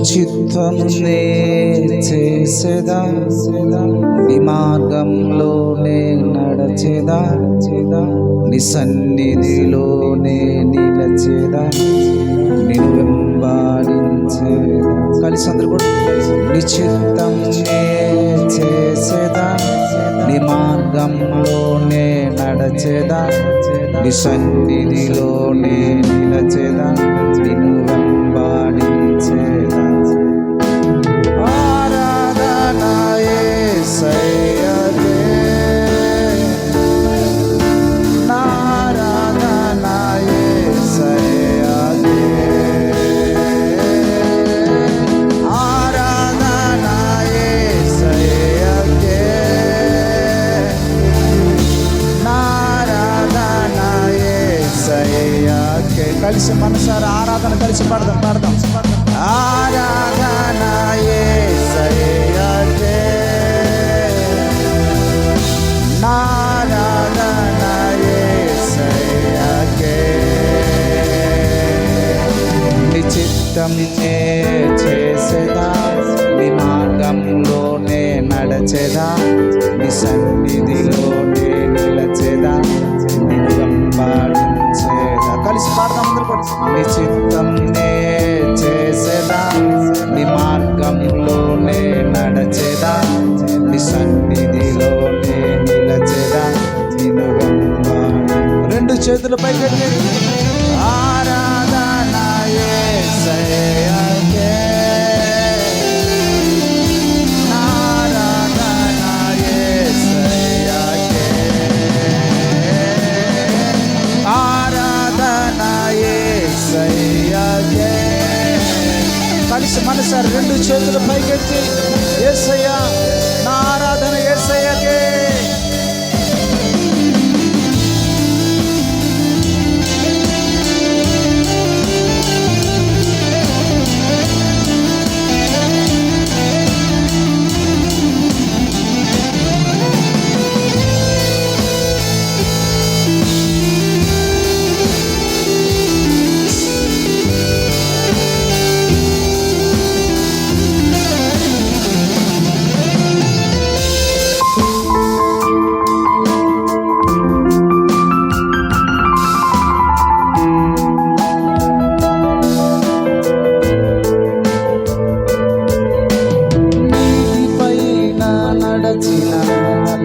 చిత్తమునే చేసేదా, నీ మార్గంలోనే నడచేదా, నీ సన్నిధిలోనే నిలచేదా, నిన్ను వెంబడించేదా. కలిసి అందరూ కూడా నీ చిత్తంనే చేసేదా, నీ మార్గంలోనే నడచేదా, నీ సన్నిధిలోనే నిలచేదా, నిన్ను వెంబడించేదా. ఆరాధన యేసయ్యకే, నా ఆరాధన యేసయ్యకే, ఆరాధన యేసయ్యకే, నా ఆరాధన యేసయ్యకే. కలిసి మనసారా ఆరాధన కలిసి పాడదాం. ఆరాధన యేసయ్యకే, నా ఆరాధన యేసయ్యకే. నీ చిత్తంనే చేసేదా, నీ మార్గంలోనే నడచేదా, నీ సన్నిధిలోనే నిలచేదా, నిన్ను వెంబడించేదా. కలిసి పాడదాం అందరూ కూడా. నీ చిత్తంనే చేసేదా, నీ మార్గంలోనే నడచేదా, నీ సన్నిధిలోనే నిలచేదా, నిన్ను వెంబడి. రెండు చేతులు పైకెత్తి ఆరాధన యేసయ్యకే, నా ఆరాధన యేసయ్యకే, ఆరాధన యేసయ్యకే. కలిసి మనసారి రెండు చేతులు పైకెత్తి యేసయ్య, నా ఆరాధన యేసయ్యకే.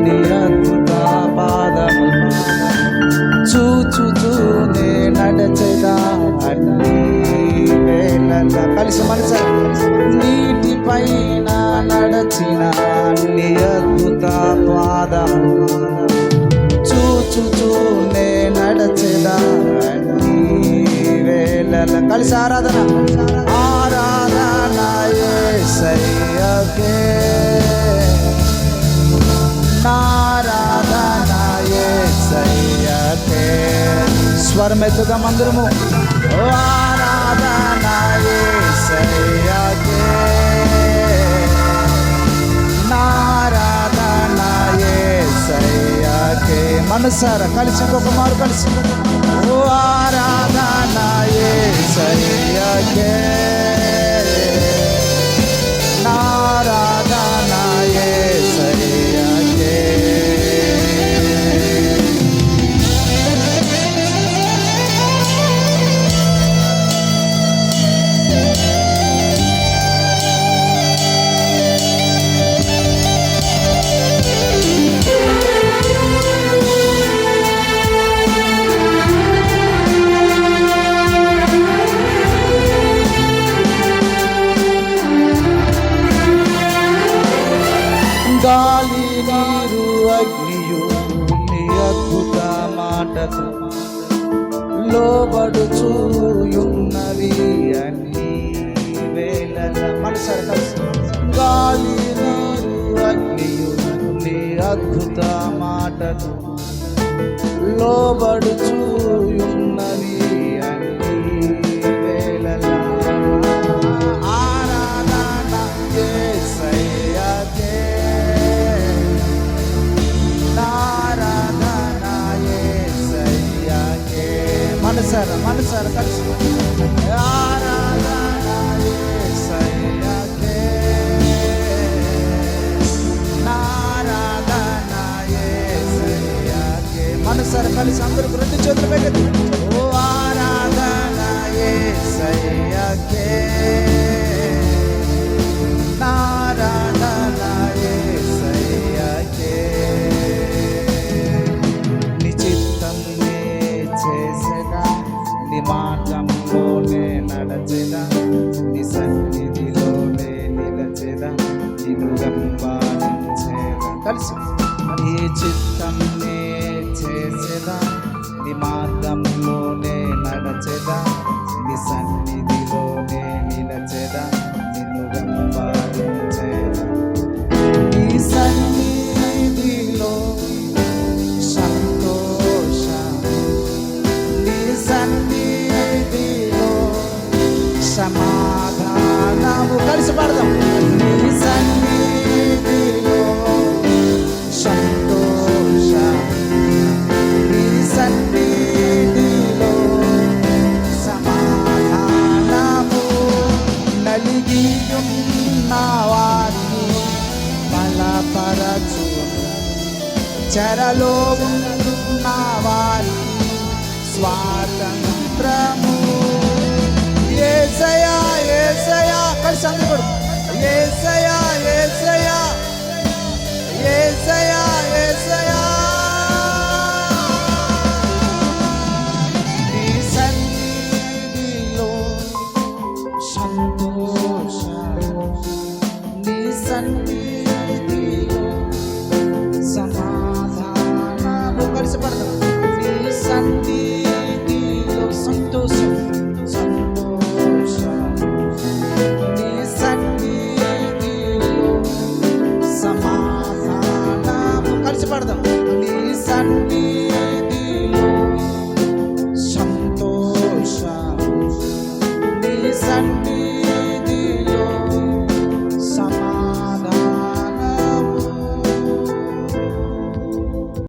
నీ అద్భుత పాదములు చూచుతూనే నడచెదా అన్ని వేళలా. కలిసి మనస నీటిపైన నడచిన నీ అద్భుత పాదములు చూచుతూనే నడచెదా అన్ని వేళలా. కలిసి ఆరాధన ఆరాధన యేసయ్యకే, నా ఆరాధన యేసయ్యకే. స్వరం ఎత్తుదాం అందరము. ఆరాధన యేసయ్యకే, నా ఆరాధన యేసయ్యకే. మనసారా కలిసి ఇంకొక మారు కలిసి ఆరాధన యేసయ్యకే, నా ఆరాధన యేసయ్యకే. గాలి నీరు అగ్నియు నీ అద్భుత మాటకు లోబడుచున్నవి అన్ని వేళల. మనసారి కలిసి గాలి నీరు అగ్నియు నీ అద్భుత మాటకు లోబడుచున్నవి అన్ని వేళల. ఆరాధన యేసయ్యకే, నా ఆరాధన యేసయ్యకే. మనసారా కలిసి ఆరాధన యేసయ్య ఆరాధనకు రెండు చేతులు పైకెత్తి. ఓ ఆరాధన యేసయ్యకే, ఆరాధన యేసయ్యకే. నీ చిత్తం నే చేసేదా, నీ మార్గంలోనే నడచెదా, నీ సన్నిధిలోనే నిలచెదా, నిన్ను వెంబడించేదా. కలిసి నీ చిత్తం నే చేసేదా, నీ మార్గంలోనే నడచెదా, నీ సన్నిధిలోనే నిలచెదా, నిన్ను వెంబడించేదా. నీ సన్నిధిలో సంతోషం, నీ సన్నిధిలో సమాధానము. కలిసి పాడదాం. నీ సన్నిధిలో సంతోషం, నీ సన్నిధిలో సమాధానము. నలిగియున్న వారిని బలపరచును, చెరలో ఉన్న వారికి స్వాతంత్రము. యేసయ్యా యేసయ్యా, కలిసి అందరూ కూడా యేసయ్యా యేసయ్యా, యేసయ్యా యేసయ్యా. నీ సన్నిధిలో సంతోషం, నీ సన్నిధిలో సమాధానము. కలిసి పాడదాం. నీ సన్నిధిలో సంతోషం సంతోషం, నీ సన్నిధిలో సమాధానము. కలిసి పాడదాం.